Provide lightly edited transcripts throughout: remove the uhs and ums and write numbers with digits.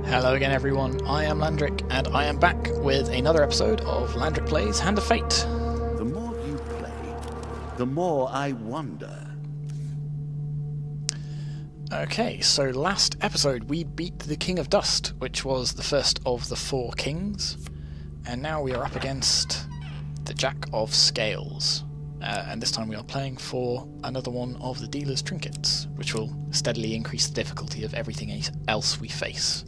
Hello again everyone, I am Landric, and I am back with another episode of Landric Plays Hand of Fate. The more you play, the more I wonder. Okay, so last episode we beat the King of Dust, which was the first of the four kings, and now we are up against the Jack of Scales. And this time we are playing for another one of the dealer's trinkets, which will steadily increase the difficulty of everything else we face.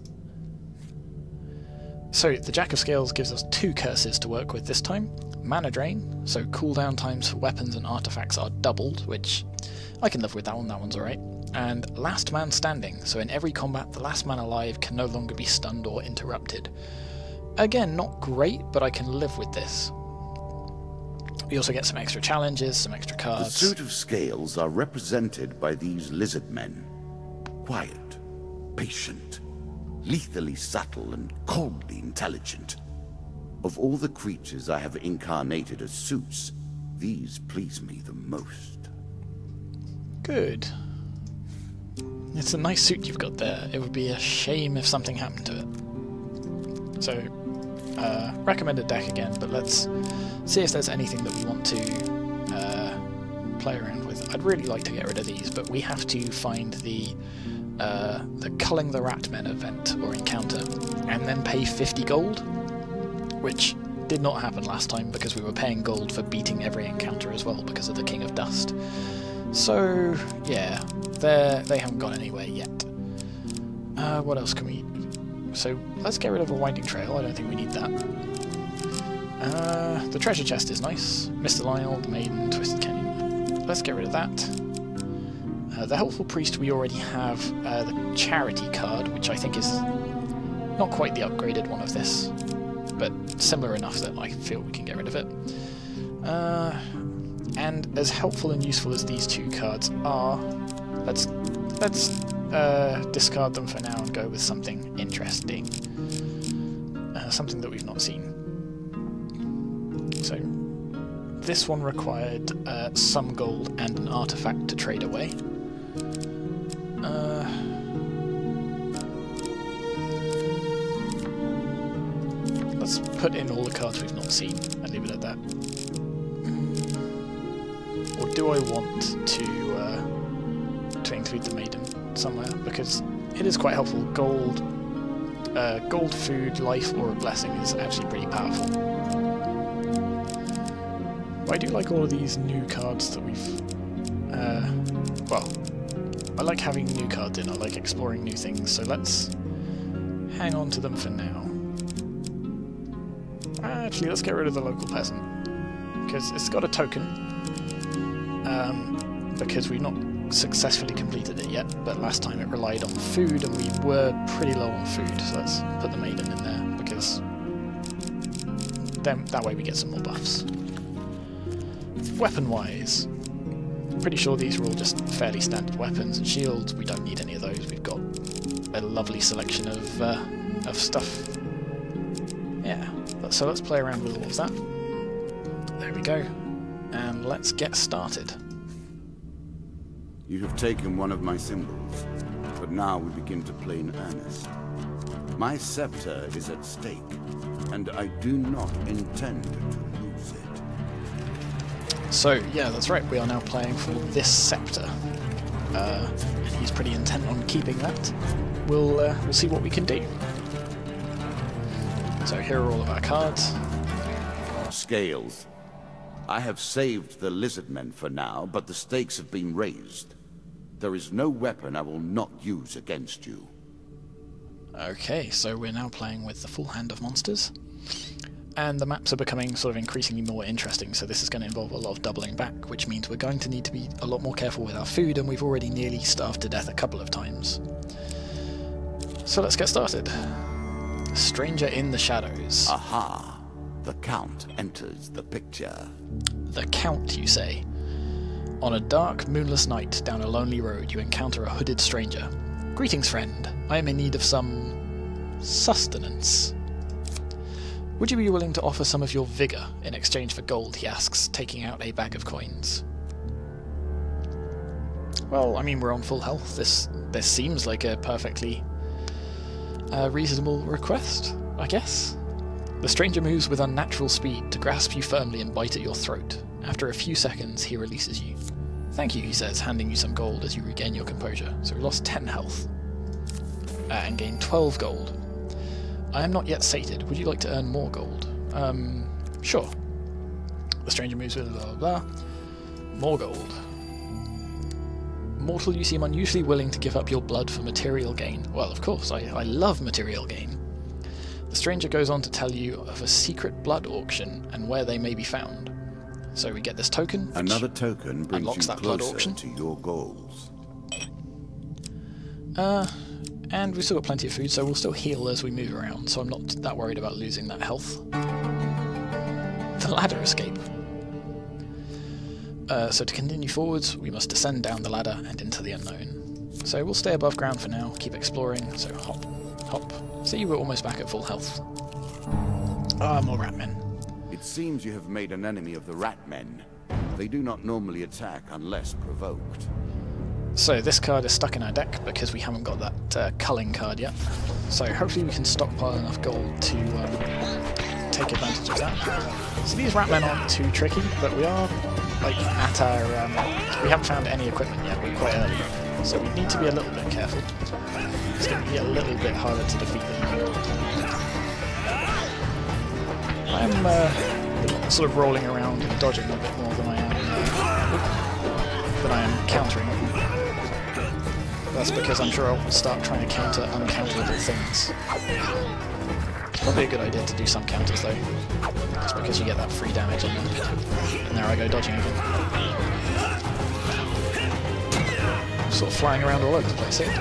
So the Jack of Scales gives us two curses to work with this time. Mana Drain, so cooldown times for weapons and artifacts are doubled, which I can live with that one's alright. And Last Man Standing, so in every combat the last man alive can no longer be stunned or interrupted. Again, not great, but I can live with this. We also get some extra challenges, some extra cards. The suit of scales are represented by these lizard men. Quiet, patient, lethally subtle and coldly intelligent. Of all the creatures I have incarnated as suits, these please me the most. Good. It's a nice suit you've got there. It would be a shame if something happened to it. So, recommended deck again, but let's see if there's anything that we want to play around with. I'd really like to get rid of these, but we have to find the Culling the Ratmen event or encounter, and then pay 50 gold, which did not happen last time because we were paying gold for beating every encounter as well because of the King of Dust. So yeah, they haven't gone anywhere yet. What else can we... So let's get rid of a Winding Trail, I don't think we need that. The treasure chest is nice. Mr. Lionel, the Maiden, Twisted Canyon. Let's get rid of that. The Helpful Priest, we already have the Charity card, which I think is not quite the upgraded one of this, but similar enough that I feel we can get rid of it. And as helpful and useful as these two cards are, let's discard them for now and go with something interesting. Something that we've not seen. So, this one required some gold and an artifact to trade away. Let's put in all the cards we've not seen and leave it at that. Or do I want to include the Maiden somewhere? Because it is quite helpful. Gold, food, life, or a blessing is actually pretty powerful. But I do like all of these new cards that we've... well, I like having new cards in, I like exploring new things, so let's hang on to them for now. Actually, let's get rid of the local peasant, because it's got a token, because we've not successfully completed it yet, but last time it relied on food, and we were pretty low on food, so let's put the Maiden in there, because then that way we get some more buffs. Weapon-wise, pretty sure these are all just fairly standard weapons and shields. We don't need any of those. We've got a lovely selection of stuff. Yeah, so let's play around with all of that. There we go. And let's get started. You have taken one of my symbols, but now we begin to play in earnest. My scepter is at stake, and I do not intend to lose it. So, yeah, that's right, we are now playing for this scepter. And he's pretty intent on keeping that. We'll see what we can do. So here are all of our cards. Scales. I have saved the lizard men for now, but the stakes have been raised. There is no weapon I will not use against you. Okay, so we're now playing with the full hand of monsters. And the maps are becoming sort of increasingly more interesting, so this is going to involve a lot of doubling back, which means we're going to need to be a lot more careful with our food, and we've already nearly starved to death a couple of times. So let's get started. Stranger in the Shadows. Aha! The Count enters the picture. The Count, you say? On a dark, moonless night down a lonely road, you encounter a hooded stranger. Greetings, friend. I am in need of some sustenance. Would you be willing to offer some of your vigour in exchange for gold, he asks, taking out a bag of coins. Well, I mean, we're on full health. This seems like a perfectly A reasonable request, I guess? The stranger moves with unnatural speed to grasp you firmly and bite at your throat. After a few seconds, he releases you. Thank you, he says, handing you some gold as you regain your composure. So we lost 10 health. And gained 12 gold. I am not yet sated. Would you like to earn more gold? Sure. The stranger moves with blah blah blah. More gold. Mortal, you seem unusually willing to give up your blood for material gain. Well, of course, I love material gain. The stranger goes on to tell you of a secret blood auction and where they may be found. So we get this token. Another token brings unlocks you that blood closer auction to your goals. And we've still got plenty of food, so we'll still heal as we move around, so I'm not that worried about losing that health. The ladder escape. So to continue forwards, we must descend down the ladder and into the unknown. So we'll stay above ground for now, keep exploring, so hop, hop. See, we're almost back at full health. Ah, more ratmen. It seems you have made an enemy of the ratmen. They do not normally attack unless provoked. So this card is stuck in our deck because we haven't got that culling card yet. So hopefully we can stockpile enough gold to take advantage of that. So these ratmen aren't too tricky, but we are like at our... we haven't found any equipment yet, we're quite early. So we need to be a little bit careful. It's going to be a little bit harder to defeat them. I am sort of rolling around and dodging a bit more than I am countering. That's because I'm sure I'll start trying to counter uncounterable things. It's probably a good idea to do some counters though, just because you get that free damage on them. And there I go, dodging again. Sort of flying around all over the place here.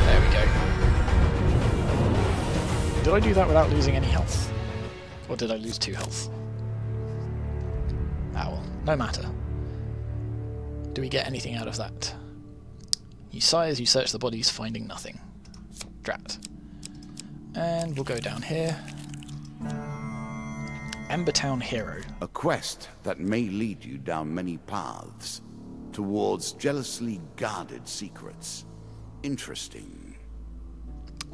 There we go. Did I do that without losing any health? Or did I lose 2 health? Ah well, no matter. Do we get anything out of that? You sigh as you search the bodies, finding nothing. Drat. And we'll go down here. Embertown Hero. A quest that may lead you down many paths, towards jealously guarded secrets. Interesting.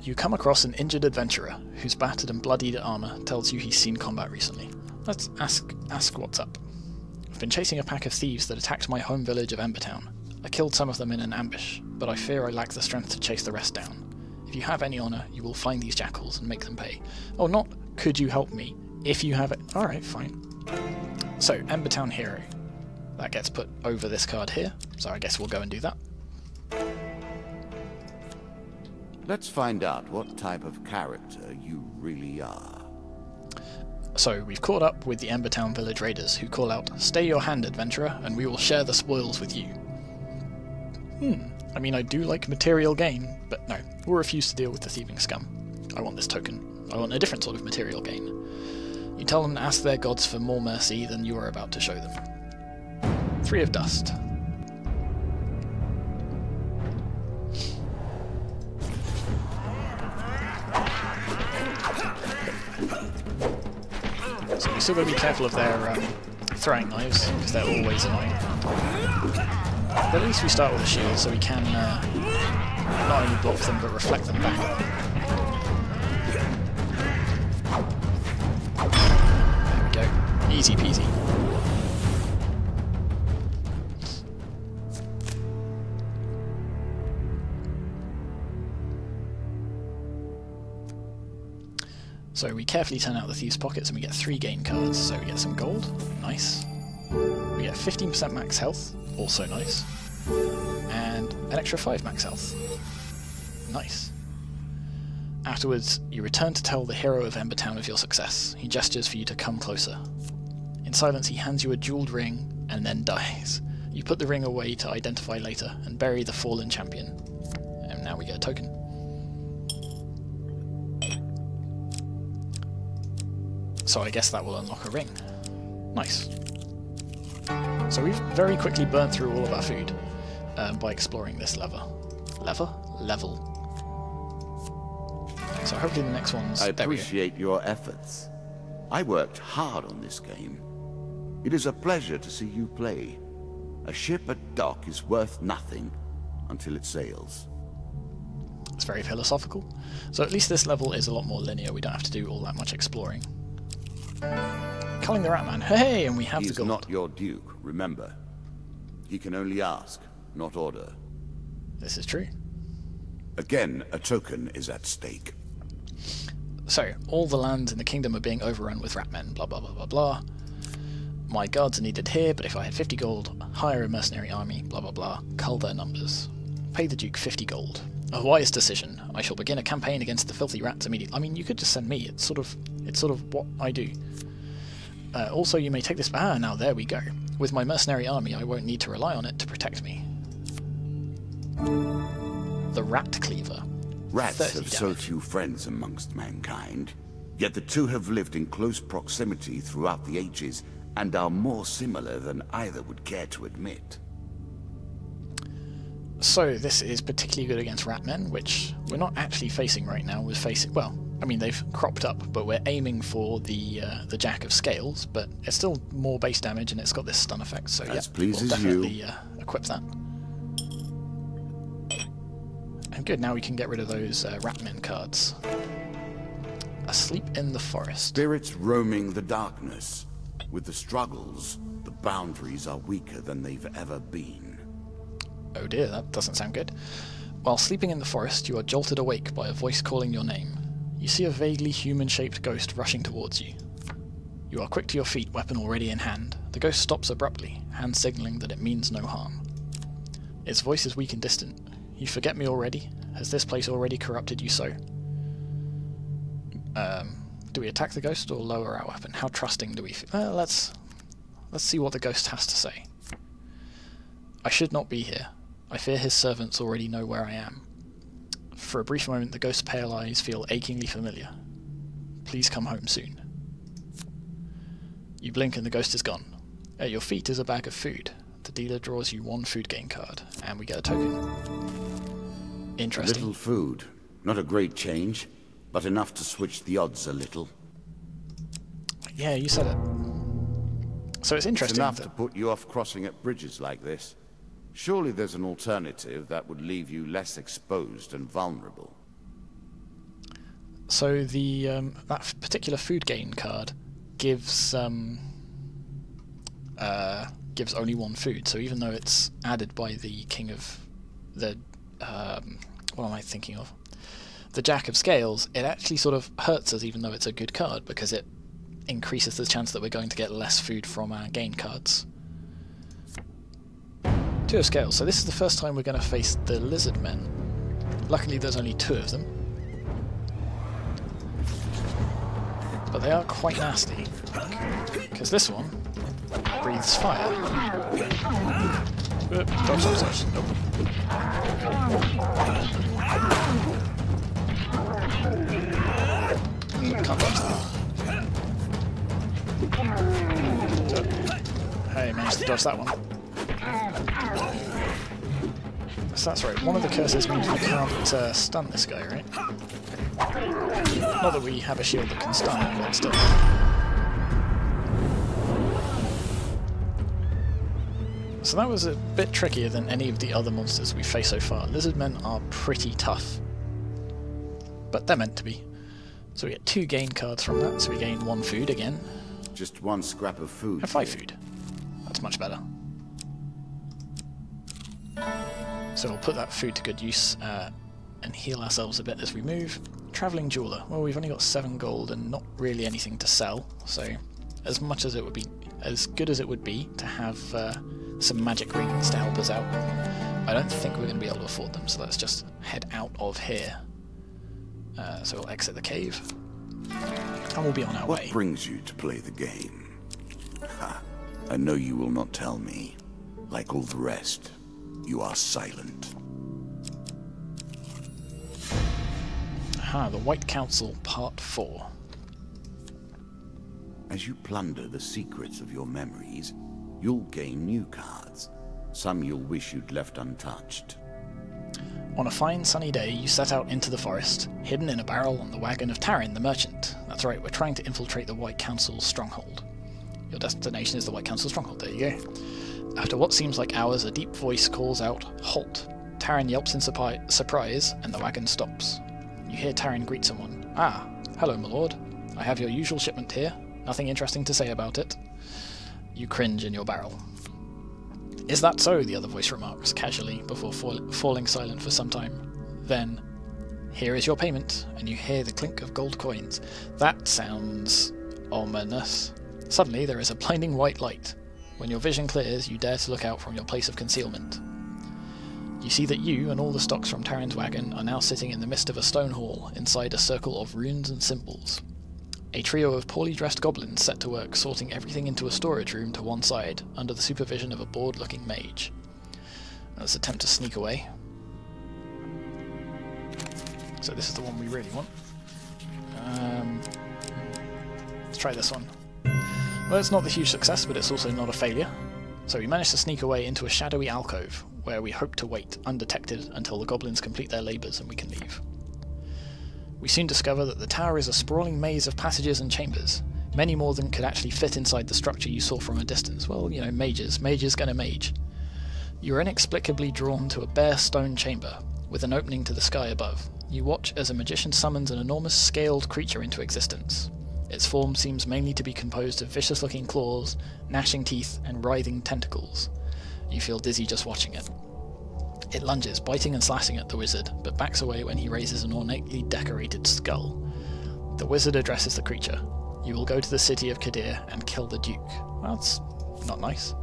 You come across an injured adventurer, whose battered and bloodied armour tells you he's seen combat recently. Let's ask what's up. I've been chasing a pack of thieves that attacked my home village of Embertown. I killed some of them in an ambush, but I fear I lack the strength to chase the rest down. If you have any honour, you will find these jackals and make them pay. Oh, not could you help me, if you have it. Alright, fine. So, Embertown Hero. That gets put over this card here, so I guess we'll go and do that. Let's find out what type of character you really are. So we've caught up with the Embertown village raiders, who call out, "Stay your hand, adventurer, and we will share the spoils with you." I mean, I do like material gain, but no, we'll refuse to deal with the thieving scum. I want this token. I want a different sort of material gain. You tell them to ask their gods for more mercy than you are about to show them. 3 of dust. So we still got to be careful of their throwing knives, because they're always annoying. But at least we start with a shield, so we can not only block them, but reflect them back. There we go. Easy peasy. So we carefully turn out the thieves' pockets and we get 3 gain cards. So we get some gold, nice. We get 15% max health, also nice. And an extra 5 max health. Nice. Afterwards, you return to tell the hero of Embertown of your success. He gestures for you to come closer. In silence, he hands you a jeweled ring and then dies. You put the ring away to identify later and bury the fallen champion. And now we get a token. So I guess that will unlock a ring. Nice. So we've very quickly burned through all of our food by exploring this level. So hopefully the next one's... I appreciate your efforts. I worked hard on this game. It is a pleasure to see you play. A ship at dock is worth nothing until it sails. It's very philosophical. So at least this level is a lot more linear, we don't have to do all that much exploring. Culling the Ratman, hey, and we have the He's gold. not your duke, remember. He can only ask, not order. This is true. Again, a token is at stake. So, all the lands in the kingdom are being overrun with Ratmen, blah blah blah blah blah. My guards are needed here, but if I had 50 gold, hire a mercenary army, blah blah blah, cull their numbers. Pay the Duke 50 gold. A wise decision. I shall begin a campaign against the filthy rats immediately. I mean, you could just send me, it's sort of what I do. Also, you may take this... now there we go. With my mercenary army, I won't need to rely on it to protect me. The Rat Cleaver. Rats have so few friends amongst mankind, yet the two have lived in close proximity throughout the ages and are more similar than either would care to admit. So this is particularly good against Ratmen, which we're not actually facing right now. We're facing... well, I mean, they've cropped up, but we're aiming for the Jack of Scales, but it's still more base damage and it's got this stun effect, so yeah, we'll definitely equip that. And good, now we can get rid of those Ratmen cards. Asleep in the Forest. Spirits roaming the darkness. With the struggles, the boundaries are weaker than they've ever been. Oh dear, that doesn't sound good. While sleeping in the forest, you are jolted awake by a voice calling your name. You see a vaguely human-shaped ghost rushing towards you. You are quick to your feet, weapon already in hand. The ghost stops abruptly, hand signaling that it means no harm. Its voice is weak and distant. You forget me already? Has this place already corrupted you so? Do we attack the ghost or lower our weapon? How trusting do we feel? Let's see what the ghost has to say. I should not be here. I fear his servants already know where I am. For a brief moment, the ghost's pale eyes feel achingly familiar. Please come home soon. You blink and the ghost is gone. At your feet is a bag of food. The dealer draws you one food gain card, and we get a token. Interesting. Little food. Not a great change, but enough to switch the odds a little. Yeah, you said it. So it's interesting. It's enough to put you off crossing at bridges like this. Surely there's an alternative that would leave you less exposed and vulnerable. So the that particular food gain card gives gives only one food. So even though it's added by the king of the what am I thinking of? The Jack of Scales, it actually sort of hurts us even though it's a good card because it increases the chance that we're going to get less food from our gain cards. 2 of Scales, so this is the first time we're going to face the lizard men. Luckily there's only 2 of them. But they are quite nasty. Because this one breathes fire. Dodge, dodge, dodge. Nope. Can't dodge that. Hey, managed to dodge that one. So that's right, one of the curses means we can't stun this guy, right? Not that we have a shield that can stun him, but still. So that was a bit trickier than any of the other monsters we've faced so far. Lizardmen are pretty tough. But they're meant to be. So we get 2 gain cards from that, so we gain 1 food again. Just 1 scrap of food. And 5 food. That's much better. So we'll put that food to good use and heal ourselves a bit as we move. Travelling Jeweler. Well, we've only got 7 gold and not really anything to sell, so as much as it would be, as good as it would be to have some magic rings to help us out, I don't think we're going to be able to afford them, so let's just head out of here. So we'll exit the cave, and we'll be on our way. What brings you to play the game? Ha! I know you will not tell me. Like all the rest, you are silent. Aha, the White Council, Part 4. As you plunder the secrets of your memories, you'll gain new cards. Some you'll wish you'd left untouched. On a fine sunny day, you set out into the forest, hidden in a barrel on the wagon of Tarin the merchant. That's right, we're trying to infiltrate the White Council's stronghold. Your destination is the White Council stronghold, there you go. After what seems like hours, a deep voice calls out, "Halt! Taran yelps in surprise, and the wagon stops. You hear Taran greet someone. Ah, hello, my lord. I have your usual shipment here. Nothing interesting to say about it. You cringe in your barrel. Is that so? The other voice remarks, casually, before falling silent for some time. Then, here is your payment, and you hear the clink of gold coins. That sounds ominous. Suddenly, there is a blinding white light. When your vision clears, you dare to look out from your place of concealment. You see that you and all the stocks from Taran's wagon are now sitting in the midst of a stone hall, inside a circle of runes and symbols. A trio of poorly dressed goblins set to work sorting everything into a storage room to one side, under the supervision of a bored-looking mage. Let's attempt to sneak away. So this is the one we really want. Let's try this one. Well, it's not the huge success, but it's also not a failure. So we managed to sneak away into a shadowy alcove, where we hope to wait, undetected, until the goblins complete their labours and we can leave. We soon discover that the tower is a sprawling maze of passages and chambers, many more than could actually fit inside the structure you saw from a distance. Well, you know, mages gonna mage. You are inexplicably drawn to a bare stone chamber, with an opening to the sky above. You watch as a magician summons an enormous scaled creature into existence. Its form seems mainly to be composed of vicious-looking claws, gnashing teeth, and writhing tentacles. You feel dizzy just watching it. It lunges, biting and slashing at the wizard, but backs away when he raises an ornately decorated skull. The wizard addresses the creature. You will go to the city of Kadir and kill the Duke. Well, that's not nice.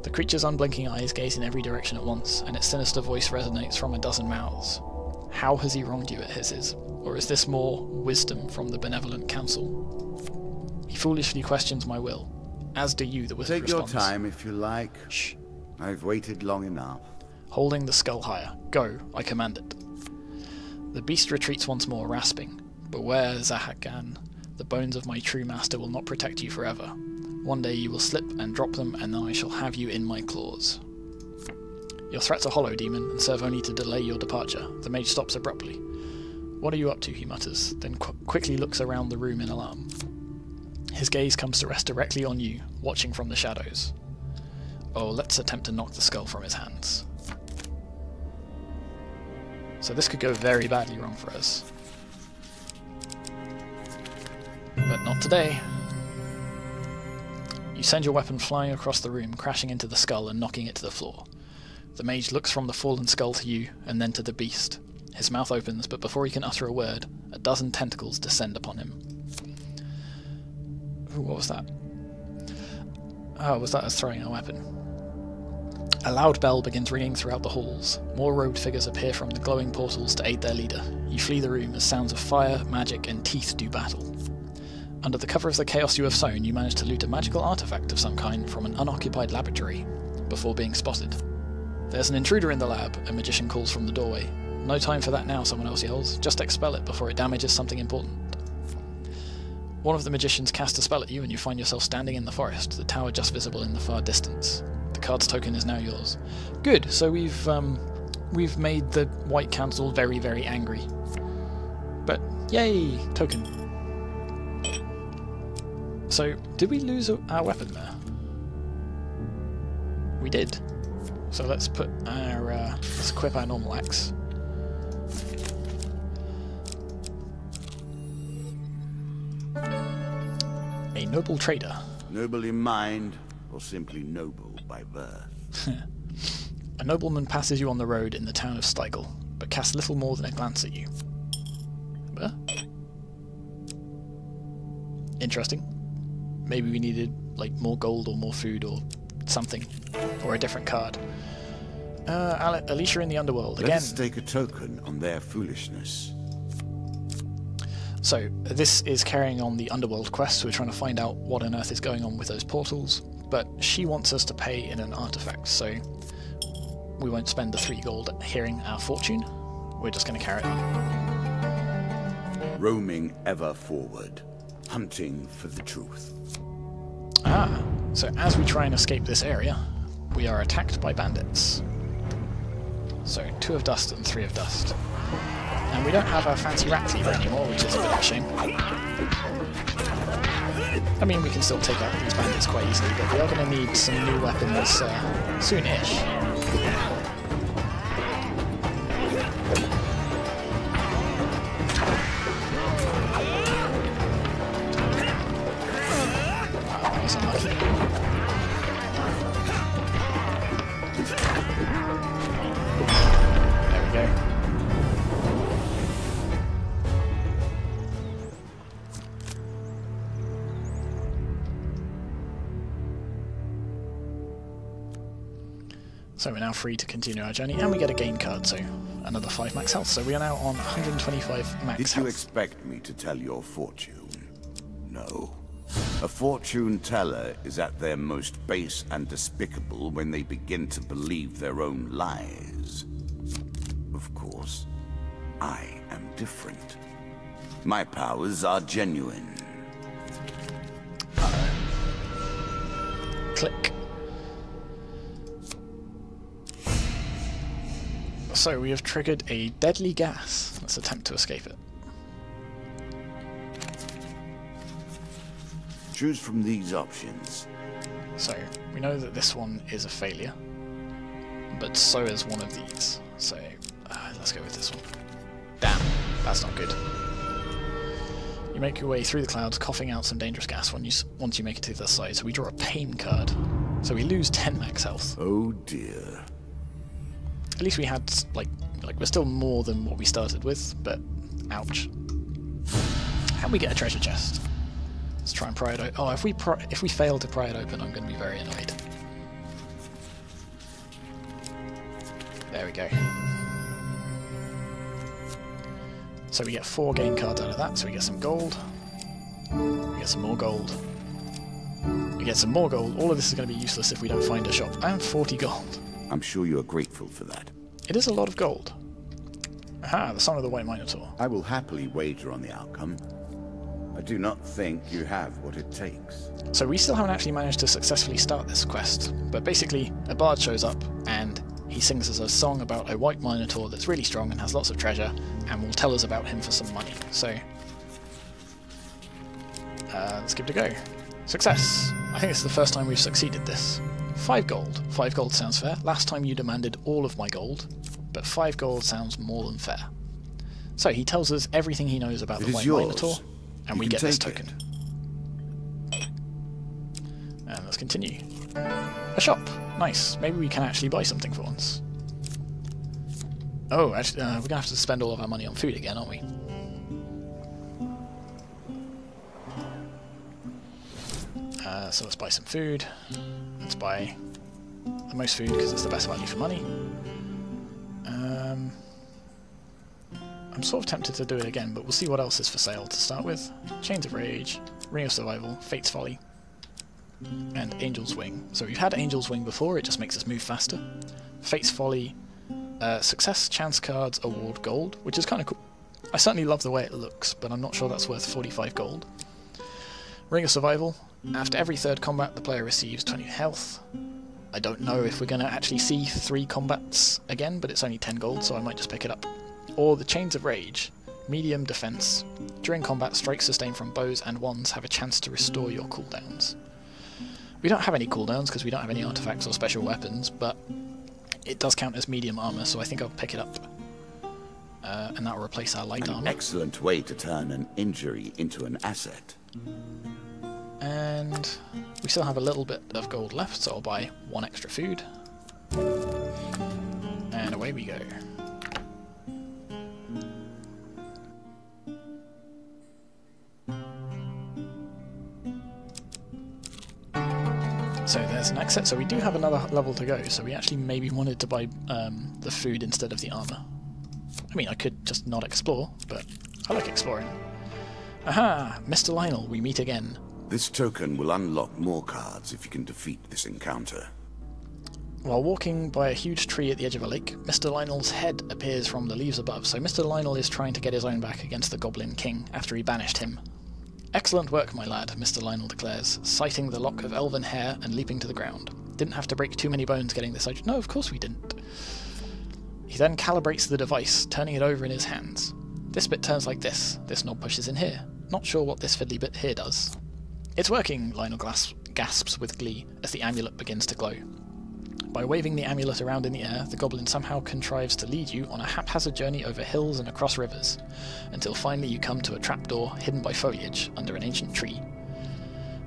The creature's unblinking eyes gaze in every direction at once, and its sinister voice resonates from a dozen mouths. How has he wronged you, it hisses? Or is this more wisdom from the benevolent council? He foolishly questions my will, as do you, the wizard responds. Take your time if you like. Shh. I've waited long enough. Holding the skull higher. Go, I command it. The beast retreats once more, rasping. Beware, Zahagan. The bones of my true master will not protect you forever. One day you will slip and drop them, and then I shall have you in my claws. Your threats are hollow, demon, and serve only to delay your departure. The mage stops abruptly. What are you up to, he mutters, then quickly looks around the room in alarm. His gaze comes to rest directly on you, watching from the shadows. Oh, let's attempt to knock the skull from his hands. So this could go very badly wrong for us. But not today. You send your weapon flying across the room, crashing into the skull and knocking it to the floor. The mage looks from the fallen skull to you, and then to the beast. His mouth opens, but before he can utter a word, a dozen tentacles descend upon him. Ooh, what was that? Oh, was that us throwing our weapon? A loud bell begins ringing throughout the halls. More robed figures appear from the glowing portals to aid their leader. You flee the room as sounds of fire, magic, and teeth do battle. Under the cover of the chaos you have sown, you manage to loot a magical artifact of some kind from an unoccupied laboratory, before being spotted. There's an intruder in the lab, a magician calls from the doorway. No time for that now, someone else yells. Just expel it before it damages something important. One of the magicians casts a spell at you and you find yourself standing in the forest, the tower just visible in the far distance. The card's token is now yours. Good, so we've made the White Council very, very angry. But, yay! Token. So, did we lose our weapon there? We did. So let's put our, let's equip our normal axe. A noble trader. Noble in mind, or simply noble by birth. A nobleman passes you on the road in the town of Stiegel, but casts little more than a glance at you. Interesting. Maybe we needed like more gold or more food or something, or a different card. Alicia in the Underworld again. Let's take a token on their foolishness. So this is carrying on the Underworld quest. We're trying to find out what on earth is going on with those portals, but she wants us to pay in an artifact, so we won't spend the 3 gold hearing our fortune. We're just going to carry it on. Roaming ever forward, hunting for the truth. Ah, so as we try and escape this area, we are attacked by bandits. So 2 of dust and 3 of dust. And we don't have our fancy rat cleaver anymore, which is a bit of a shame. I mean, we can still take out these bandits quite easily, but we are going to need some new weapons soon-ish. So we're now free to continue our journey, and we get a gain card, so another 5 max health. So we are now on 125 max health. Did you expect me to tell your fortune? No. A fortune teller is at their most base and despicable when they begin to believe their own lies. Of course, I am different. My powers are genuine. Click. So we have triggered a deadly gas. Let's attempt to escape it. Choose from these options. So we know that this one is a failure, but so is one of these. So let's go with this one. Damn, that's not good. You make your way through the clouds, coughing out some dangerous gas once you make it to the other side. So we draw a pain card. So we lose 10 max health. Oh dear. At least we had, like we're still more than what we started with, but ouch. And we get a treasure chest. Let's try and pry it open. Oh, if we fail to pry it open, I'm going to be very annoyed. There we go. So we get 4 gain cards out of that, so we get some gold. We get some more gold. We get some more gold. All of this is going to be useless if we don't find a shop. And 40 gold. I'm sure you are grateful for that. It is a lot of gold. Aha, the Song of the White Minotaur. I will happily wager on the outcome. I do not think you have what it takes. So we still haven't actually managed to successfully start this quest, but basically a bard shows up and he sings us a song about a white minotaur that's really strong and has lots of treasure and will tell us about him for some money. So let's give it a go. Success! I think it's the first time we've succeeded this. 5 gold. 5 gold sounds fair. Last time you demanded all of my gold, but 5 gold sounds more than fair. So he tells us everything he knows about the white minotaur, and we get this token. And let's continue. A shop! Nice. Maybe we can actually buy something for once. Oh, actually, we're going to have to spend all of our money on food again, aren't we? So let's buy some food. Let's buy the most food because it's the best value for money. I'm sort of tempted to do it again, but we'll see what else is for sale to start with. Chains of Rage, Ring of Survival, Fate's Folly, and Angel's Wing. So we've had Angel's Wing before, it just makes us move faster. Fate's Folly, Success, Chance Cards, Award Gold, which is kind of cool. I certainly love the way it looks, but I'm not sure that's worth 45 gold. Ring of Survival, after every 3rd combat the player receives 20 health. I don't know if we're going to actually see 3 combats again, but it's only 10 gold, so I might just pick it up. Or the Chains of Rage, medium defense. During combat, strikes sustained from bows and wands have a chance to restore your cooldowns. We don't have any cooldowns because we don't have any artifacts or special weapons, but it does count as medium armor, so I think I'll pick it up. And that will replace our light armor. An excellent way to turn an injury into an asset. And we still have a little bit of gold left, so I'll buy 1 extra food. And away we go. So there's an exit, so we do have another level to go, so we actually maybe wanted to buy the food instead of the armor. I mean, I could just not explore, but I like exploring. Aha! Mr. Lionel, we meet again. This token will unlock more cards if you can defeat this encounter. While walking by a huge tree at the edge of a lake, Mr. Lionel's head appears from the leaves above, so Mr. Lionel is trying to get his own back against the Goblin King after he banished him. Excellent work, my lad, Mr. Lionel declares, sighting the lock of elven hair and leaping to the ground. Didn't have to break too many bones getting this. No, of course we didn't. He then calibrates the device, turning it over in his hands. This bit turns like this. This knob pushes in here. Not sure what this fiddly bit here does. It's working, Lionel gasps with glee as the amulet begins to glow. By waving the amulet around in the air, the goblin somehow contrives to lead you on a haphazard journey over hills and across rivers, until finally you come to a trapdoor hidden by foliage under an ancient tree.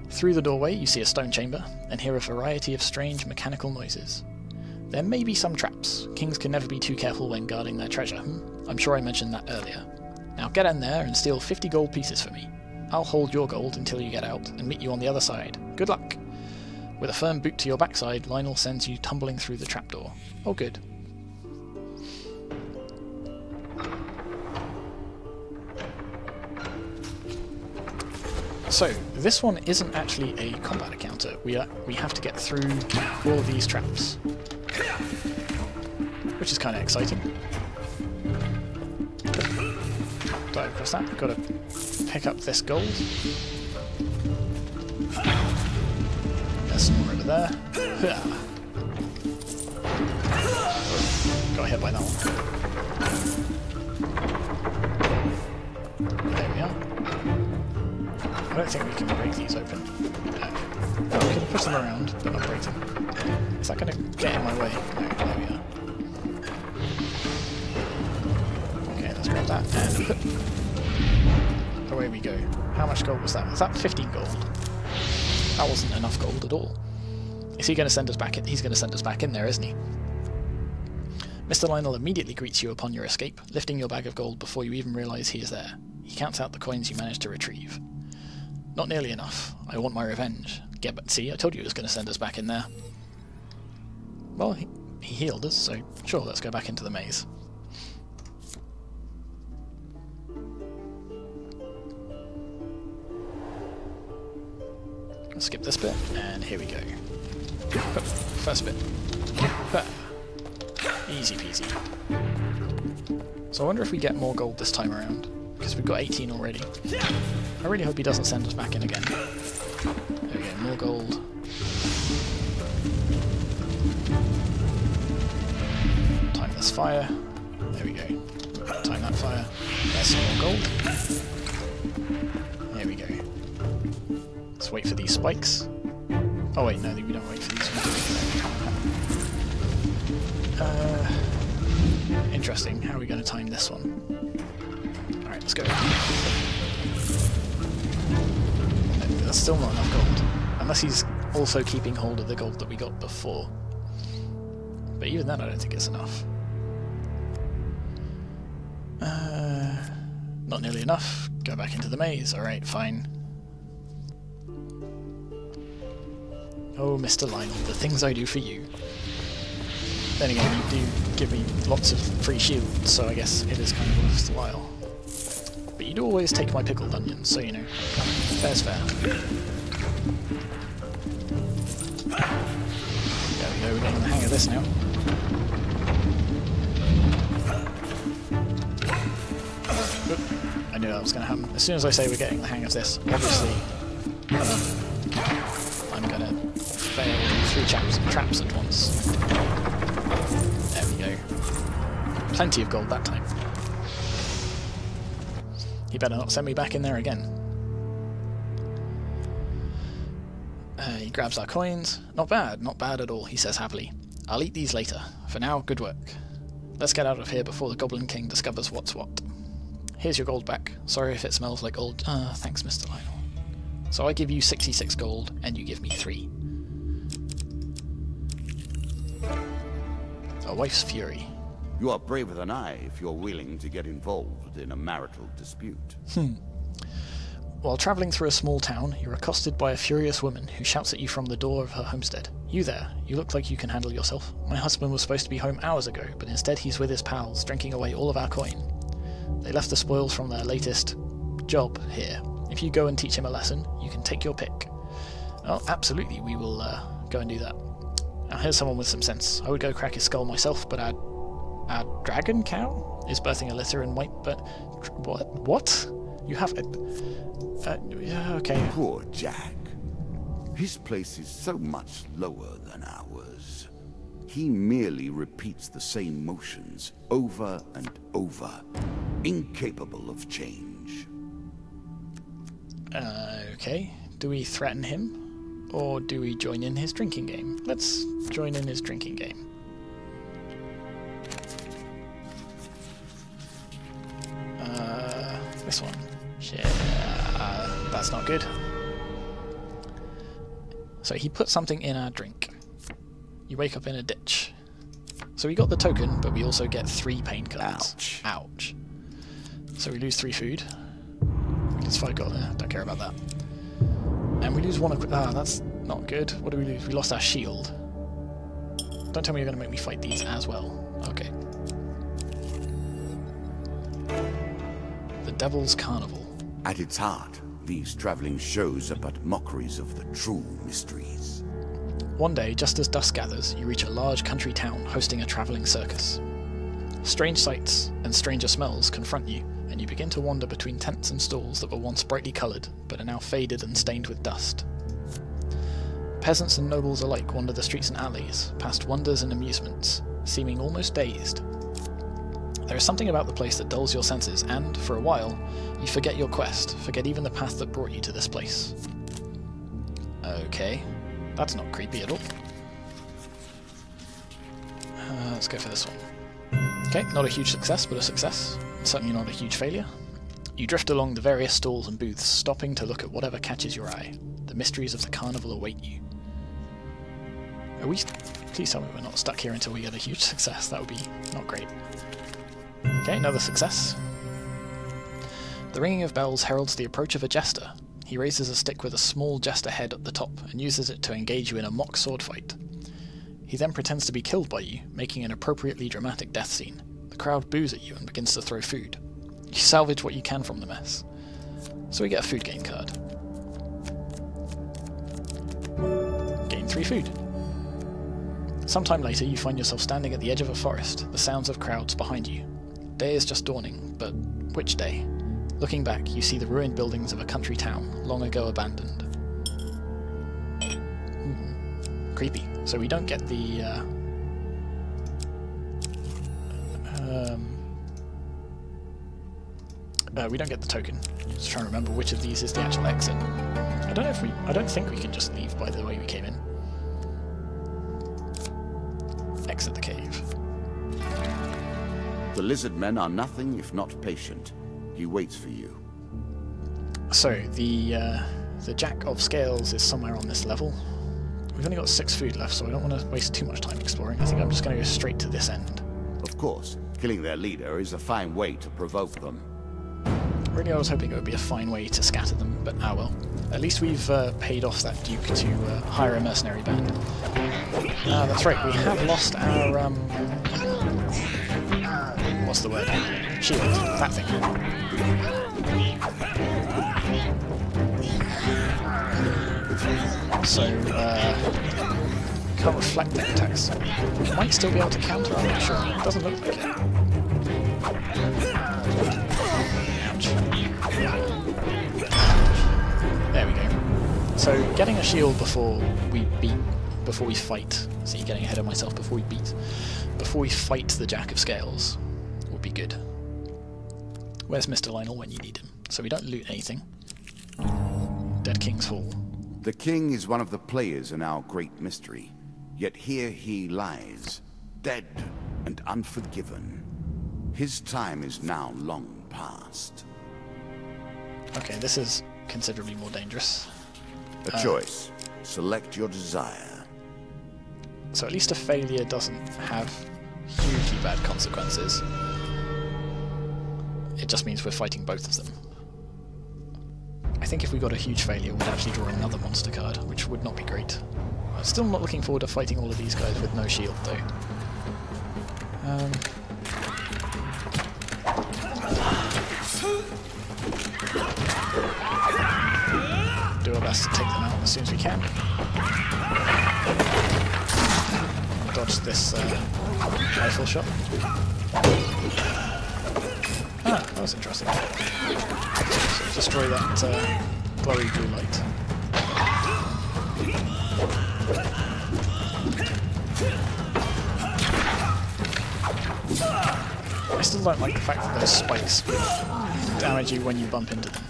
Through the doorway you see a stone chamber, and hear a variety of strange mechanical noises. There may be some traps. Kings can never be too careful when guarding their treasure. I'm sure I mentioned that earlier. Now get in there and steal 50 gold pieces for me. I'll hold your gold until you get out and meet you on the other side. Good luck! With a firm boot to your backside, Lionel sends you tumbling through the trapdoor. Oh, good. So, this one isn't actually a combat encounter. We have to get through all of these traps, which is kind of exciting. Dive across that. Got to pick up this gold. There's some more over there. Got hit by that one. There we are. I don't think we can break these open. No. We can push them around, but not break them. Is that going to get in my way? No, there we are. Okay, let's grab that and put... away we go. How much gold was that? Was that 15 gold? That wasn't enough gold at all. Is he going to send us back in? He's going to send us back in there, isn't he? Mr. Lionel immediately greets you upon your escape, lifting your bag of gold before you even realise he is there. He counts out the coins you managed to retrieve. Not nearly enough. I want my revenge. Get back. See, I told you he was going to send us back in there. Well, he healed us, so sure, let's go back into the maze. Let's skip this bit, and here we go. First bit. Easy peasy. So I wonder if we get more gold this time around, because we've got 18 already. I really hope he doesn't send us back in again. There we go, more gold. Time this fire. There we go. Time that fire. There's some more gold. There we go. Let's wait for these spikes. Oh wait, no, we don't wait for these. Interesting. How are we going to time this one? Alright, let's go. That's still not enough gold. Unless he's also keeping hold of the gold that we got before. But even then I don't think it's enough. Not nearly enough. Go back into the maze. Alright, fine. Oh, Mr. Lionel, the things I do for you. Then again, you do give me lots of free shields, so I guess it is kind of worthwhile. But you do always take my pickled onions, so you know. Fair's fair. There we go, we're getting the hang of this now. Oop, I knew that was going to happen. As soon as I say we're getting the hang of this, obviously I'm going to fail 3 traps at once. There we go. Plenty of gold that time. He better not send me back in there again. He grabs our coins. Not bad at all, he says happily. I'll eat these later. For now, good work. Let's get out of here before the Goblin King discovers what's what. Here's your gold back. Sorry if it smells like old... thanks, Mr. Lionel. So I give you 66 gold, and you give me 3. A wife's fury. You are braver than I if you're willing to get involved in a marital dispute. While travelling through a small town, you're accosted by a furious woman who shouts at you from the door of her homestead. You there, you look like you can handle yourself. My husband was supposed to be home hours ago, but instead he's with his pals, drinking away all of our coin. They left the spoils from their latest job here. If you go and teach him a lesson, you can take your pick. Oh, absolutely, we will go and do that. Now here's someone with some sense. I would go crack his skull myself, but our dragon cow is birthing a litter and white, but... What? You have... okay. Poor Jack. His place is so much lower than ours. He merely repeats the same motions over and over, incapable of change. Okay. Do we threaten him, or do we join in his drinking game? Let's join in his drinking game. This one. Shit. That's not good. So he put something in our drink. You wake up in a ditch. So we got the token, but we also get 3 pain cards. Ouch. Ouch. So we lose 3 food. We lose 5 gold. Don't care about that. And we lose 1 that's Not good. What do we lose? We lost our shield. Don't tell me you're going to make me fight these as well. Okay. The Devil's Carnival. At its heart, these traveling shows are but mockeries of the true mysteries. One day, just as dusk gathers, you reach a large country town hosting a travelling circus. Strange sights and stranger smells confront you, and you begin to wander between tents and stalls that were once brightly coloured, but are now faded and stained with dust. Peasants and nobles alike wander the streets and alleys, past wonders and amusements, seeming almost dazed. There is something about the place that dulls your senses, and, for a while, you forget your quest, forget even the path that brought you to this place. Okay, that's not creepy at all. Let's go for this one. Okay, not a huge success, but a success. Certainly not a huge failure. You drift along the various stalls and booths, stopping to look at whatever catches your eye. The mysteries of the carnival await you. Are we... Please tell me we're not stuck here until we get a huge success. That would be not great. Okay, another success. The ringing of bells heralds the approach of a jester. He raises a stick with a small jester head at the top and uses it to engage you in a mock sword fight. He then pretends to be killed by you, making an appropriately dramatic death scene. The crowd boos at you and begins to throw food. You salvage what you can from the mess. So we get a food gain card. Gain 3 food. Sometime later you find yourself standing at the edge of a forest, the sounds of crowds behind you. Day is just dawning, but which day? Looking back, you see the ruined buildings of a country town, long ago abandoned. Creepy. So we don't get the... we don't get the token. Just trying to remember which of these is the actual exit. I don't think we can just leave by the way we came in. Exit the cave. The lizard men are nothing if not patient. He waits for you. So the Jack of Scales is somewhere on this level. We've only got 6 food left, so I don't want to waste too much time exploring. I think I'm just going to go straight to this end. Of course, killing their leader is a fine way to provoke them. Really, I was hoping it would be a fine way to scatter them, but ah well. At least we've paid off that Duke to hire a mercenary band. That's right, we have lost our... what's the word? Shield. That thing. So, can't reflect their attacks. Might still be able to counter, I'm not sure. It doesn't look like it. Ouch. There we go. So, getting a shield before we fight. See, getting ahead of myself before we fight the Jack of Scales would be good. Where's Mr. Lionel when you need him? So we don't loot anything. Dead King's Hall. The king is one of the players in our great mystery, yet here he lies, dead and unforgiven. His time is now long past. Okay, this is considerably more dangerous. A choice. Select your desire. So at least a failure doesn't have hugely bad consequences. It just means we're fighting both of them. I think if we got a huge failure, we'd actually draw another monster card, which would not be great. I'm still not looking forward to fighting all of these guys with no shield, though. Do our best to take them out as soon as we can. Dodge this rifle shot. Ah, that was interesting. So destroy that glowy blue light. I still don't like the fact that those spikes will damage you when you bump into them.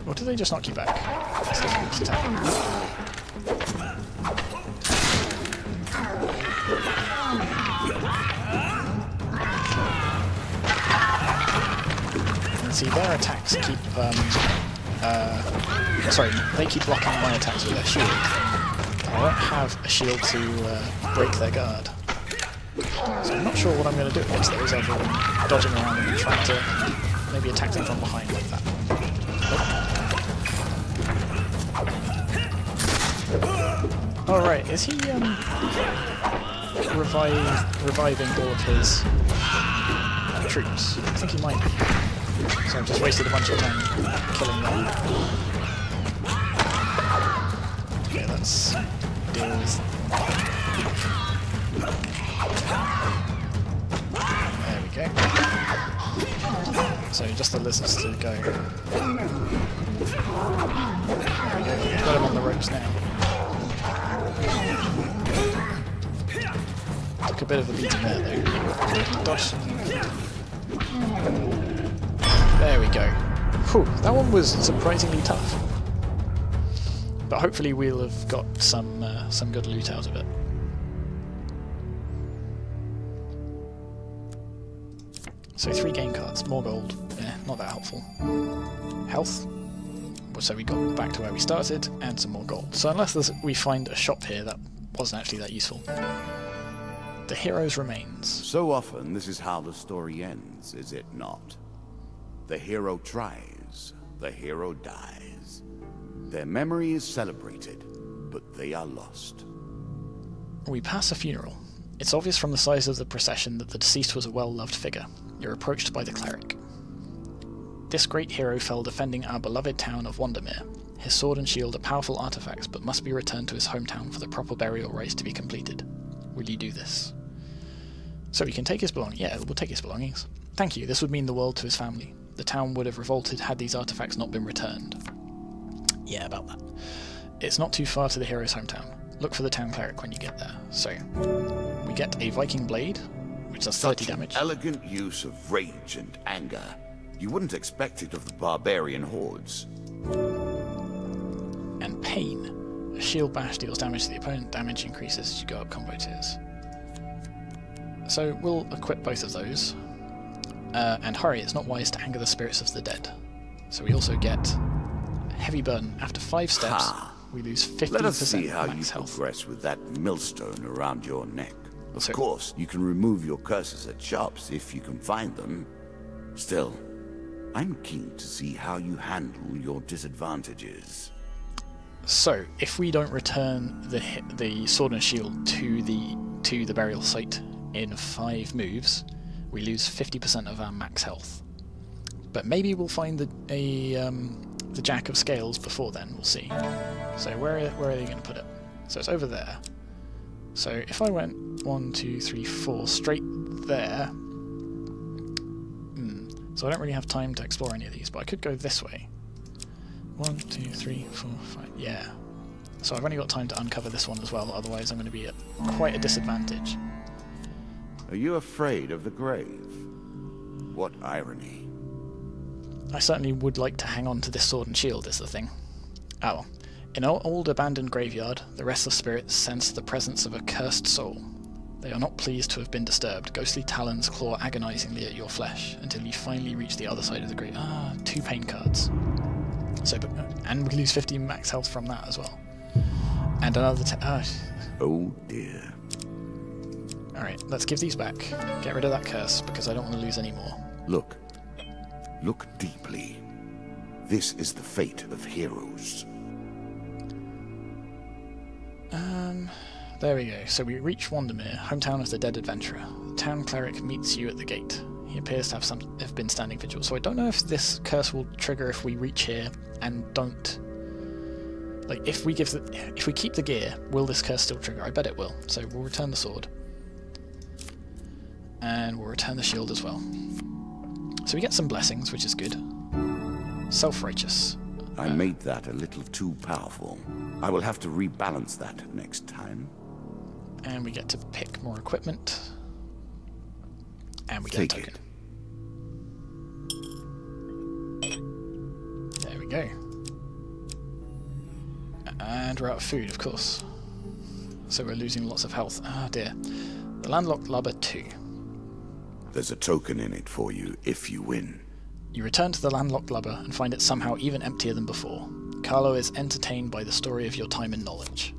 Or do they just knock you back? It's difficult to tell. And see, their attacks keep... sorry, they keep blocking my attacks with their shield. I don't have a shield to break their guard. So I'm not sure what I'm going to do against those other than dodging around and trying to maybe attack them from behind like that. Nope. Oh right, is he reviving all of his troops? I think he might be. So I've just wasted a bunch of time killing them. Okay, let's deal with... There we go. So just the lizards to go. There we go, we've got him on the ropes now. Took a bit of a beating there though. Dodge. There we go. Whew, that one was surprisingly tough. But hopefully we'll have got some good loot out of it. So 3 game cards, more gold, not that helpful. Health, so we got back to where we started, and some more gold. So unless we find a shop here, that wasn't actually that useful. The hero's remains. So often this is how the story ends, is it not? The hero tries, the hero dies. Their memory is celebrated, but they are lost. We pass a funeral. It's obvious from the size of the procession that the deceased was a well-loved figure. You're approached by the cleric. This great hero fell defending our beloved town of Wandermere. His sword and shield are powerful artifacts, but must be returned to his hometown for the proper burial rites to be completed. Will you do this? So we can take his belongings. Yeah, we'll take his belongings. Thank you, this would mean the world to his family. The town would have revolted had these artifacts not been returned. Yeah, about that. It's not too far to the hero's hometown. Look for the town cleric when you get there. So, we get a Viking blade, which does 30 damage. Such an elegant use of rage and anger. You wouldn't expect it of the barbarian hordes. And pain. A shield bash deals damage to the opponent. Damage increases as you go up combo tiers. So we'll equip both of those. And hurry, it's not wise to anger the spirits of the dead. So we also get heavy burden. After 5 steps, we lose 50% Let us see how max you health. progress with that millstone around your neck. Of So- course, you can remove your curses at shops if you can find them. Still, I'm keen to see how you handle your disadvantages. So, if we don't return the sword and shield to the burial site in 5 moves, we lose 50% of our max health. But maybe we'll find the Jack of Scales before then. We'll see. So where are they going to put it? So it's over there. So if I went 1, 2, 3, 4 straight there. So I don't really have time to explore any of these, but I could go this way. 1, 2, 3, 4, 5. Yeah. So I've only got time to uncover this one as well, otherwise I'm going to be at quite a disadvantage. Are you afraid of the grave? What irony. I certainly would like to hang on to this sword and shield, is the thing. Oh. In an old abandoned graveyard, the restless spirits sense the presence of a cursed soul. They are not pleased to have been disturbed. Ghostly talons claw agonizingly at your flesh until you finally reach the other side of the grave. 2 pain cards. So, and we lose 50 max health from that as well. And another Oh dear. Alright, let's give these back. Get rid of that curse, because I don't want to lose any more. Look. Look deeply. This is the fate of heroes. There we go. So we reach Wandermere, hometown of the dead adventurer. The town cleric meets you at the gate. He appears to have been standing vigil. So I don't know if this curse will trigger if we reach here and don't. Like if we keep the gear, will this curse still trigger? I bet it will. So we'll return the sword. And we'll return the shield as well. So we get some blessings, which is good. Self-righteous. I made that a little too powerful. I will have to rebalance that next time. And we get to pick more equipment. And we get a token. There we go. And we're out of food, of course. So we're losing lots of health. Ah dear. The landlocked lubber 2. There's a token in it for you if you win. You return to the landlocked lubber and find it somehow even emptier than before. Carlo is entertained by the story of your time and knowledge.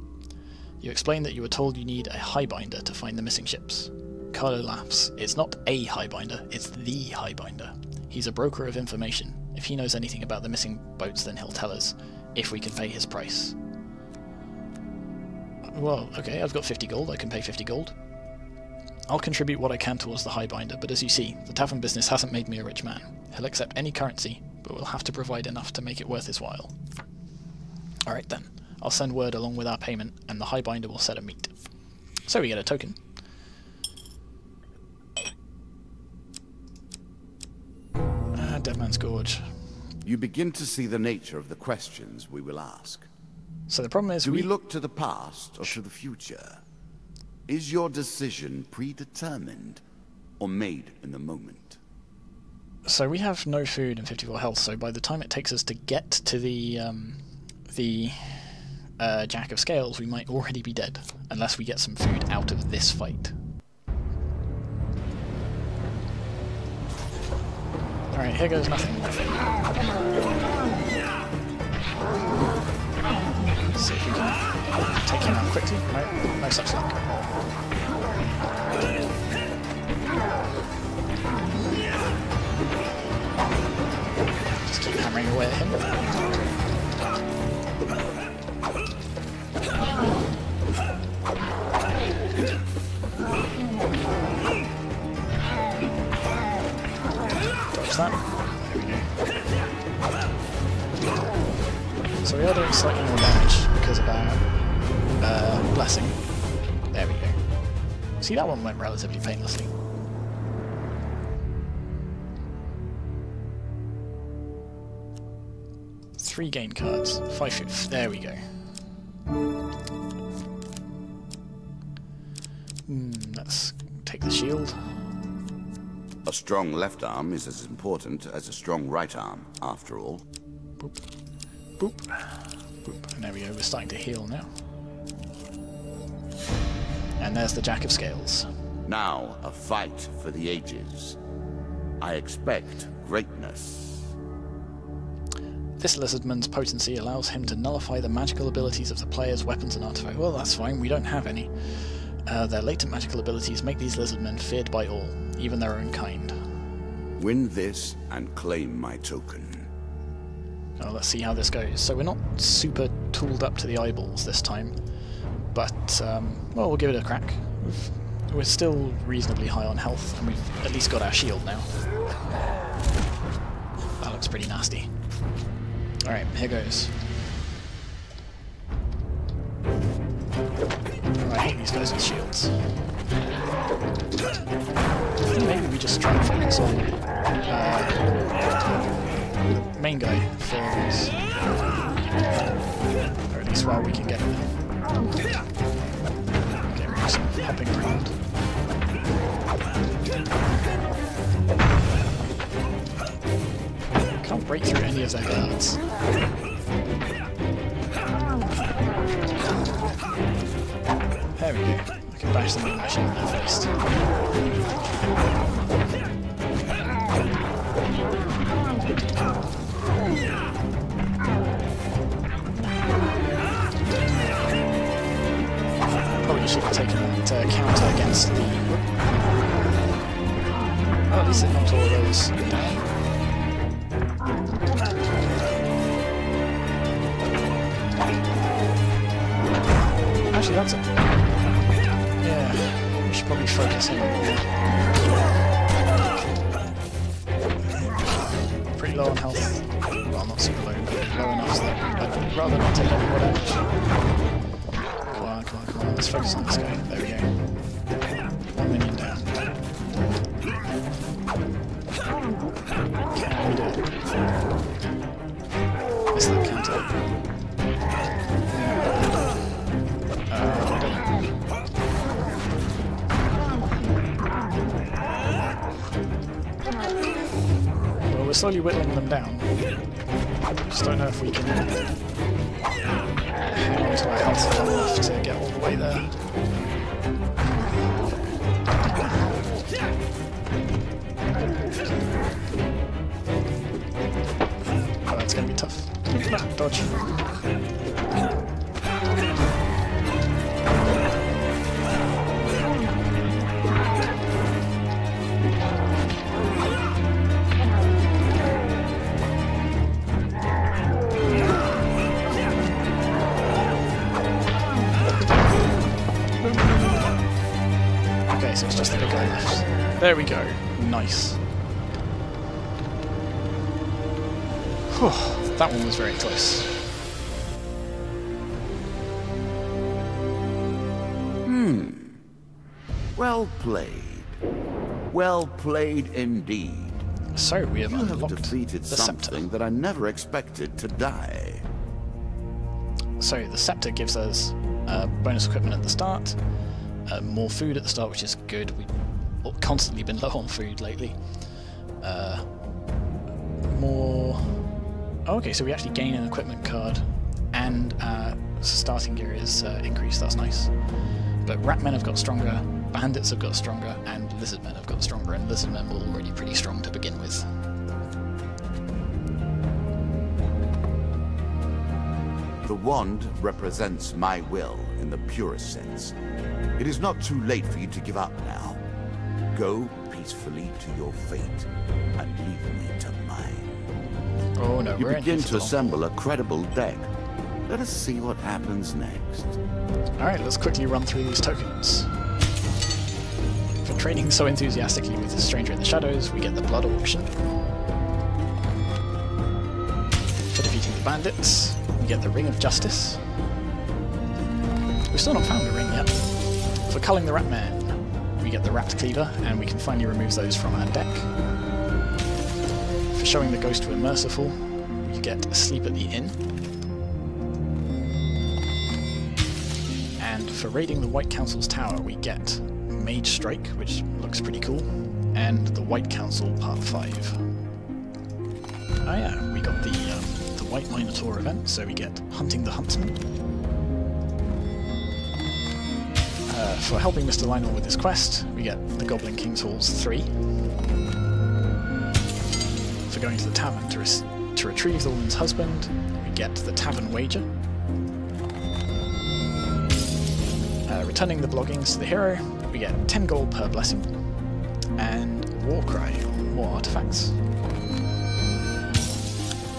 You explain that you were told you need a highbinder to find the missing ships. Carlo laughs. It's not a highbinder, it's the highbinder. He's a broker of information. If he knows anything about the missing boats, then he'll tell us, if we can pay his price. Well, okay, I've got 50 gold, I can pay 50 gold. I'll contribute what I can towards the Highbinder, but as you see, the tavern business hasn't made me a rich man. He'll accept any currency, but we'll have to provide enough to make it worth his while. Alright then, I'll send word along with our payment, and the Highbinder will set a meet. So we get a token. Dead Man's Gorge. You begin to see the nature of the questions we will ask. So the problem is Do we look to the past or to the future? Is your decision predetermined or made in the moment? So we have no food and 54 health, so by the time it takes us to get to the Jack of Scales, we might already be dead, unless we get some food out of this fight. Alright, here goes nothing. Let's see if we can take him out quickly. No, no such luck. Just keep hammering away at him. Dodge that. There we go. So we are doing slightly more damage because of our blessing. There we go. See, that one went relatively painlessly. Three gain cards. 5. There we go. Let's take the shield. A strong left arm is as important as a strong right arm, after all. Boop. Boop. Boop. And there we go, we're starting to heal now. And there's the Jack of Scales. Now, a fight for the ages. I expect greatness. This lizardman's potency allows him to nullify the magical abilities of the player's weapons and artifacts. Well, that's fine, we don't have any. Their latent magical abilities make these lizardmen feared by all, even their own kind. Win this and claim my token. Well, let's see how this goes. So we're not super tooled up to the eyeballs this time, but, well, we'll give it a crack. We're still reasonably high on health, and we've at least got our shield now. That looks pretty nasty. Alright, here goes. I hate these guys with shields. I think maybe we just try and focus on the main guy for this. Or at least while we can get him. Okay, we're just hopping around. Can't break through any of their guards. There we go. I can bash them with my shield now first. Probably should have taken that counter against the... Oh, at least it knocked all of those down. Actually, that's it. Yeah, we should probably focus in. Pretty low on health. Well, not super low, but low enough so that I'd rather not take any more damage. Come on, come on, come on. Let's focus on this guy. There we go. 1 minion down. Can we do it? Missed that counter. We're slowly whittling them down. Just don't know if we can hang on to our health long enough to get all the way there. Oh, that's going to be tough. Dodge. There we go. Nice. Whew, that one was very close. Well played. Well played indeed. So we have You have unlocked defeated the something scepter. that I never expected to die. So the scepter gives us bonus equipment at the start, more food at the start, which is good. We've constantly been low on food lately. More... Oh, okay, so we actually gain an equipment card, and starting gear is increased, that's nice. But Ratmen have got stronger, Bandits have got stronger, and Lizardmen have got stronger, and Lizardmen were already pretty strong to begin with. The wand represents my will in the purest sense. It is not too late for you to give up now. Go peacefully to your fate and leave me to mine. Oh no, You we're in begin here for to the long assemble a credible deck. Let us see what happens next. Alright, let's quickly run through these tokens. For trading so enthusiastically with the Stranger in the Shadows, we get the Blood Auction. For defeating the Bandits, we get the Ring of Justice. We've still not found a ring yet. For culling the Ratman, we get the Rat Cleaver, and we can finally remove those from our deck. For showing the Ghost we're merciful, we get Asleep at the Inn. And for raiding the White Council's tower, we get Mage Strike, which looks pretty cool, and the White Council Part 5. Oh yeah, we got the White Minotaur event, so we get Hunting the Huntsman. For helping Mr. Lionel with his quest, we get the Goblin King's Halls 3. For going to the tavern to retrieve the woman's husband, we get the Tavern Wager. Returning the bloggings to the hero, we get 10 gold per blessing, and Warcry, more artifacts.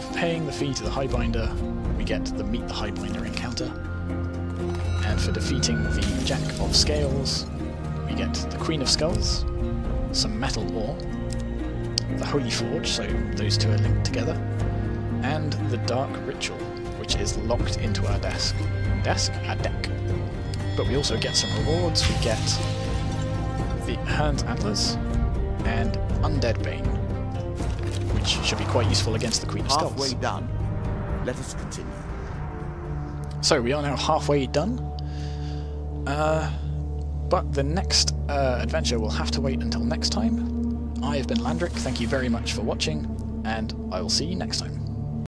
For paying the fee to the Highbinder, we get the Meet the Highbinder encounter, and for defeating the Jack of Scales, we get the Queen of Skulls, some metal ore, the Holy Forge, so those two are linked together, and the Dark Ritual, which is locked into our deck. Our deck. But we also get some rewards. We get the Hearn's Antlers and Undead Bane, which should be quite useful against the Queen of Skulls. Halfway done. Let us continue. So we are now halfway done. But the next adventure will have to wait until next time. I have been Landric, thank you very much for watching, and I will see you next time.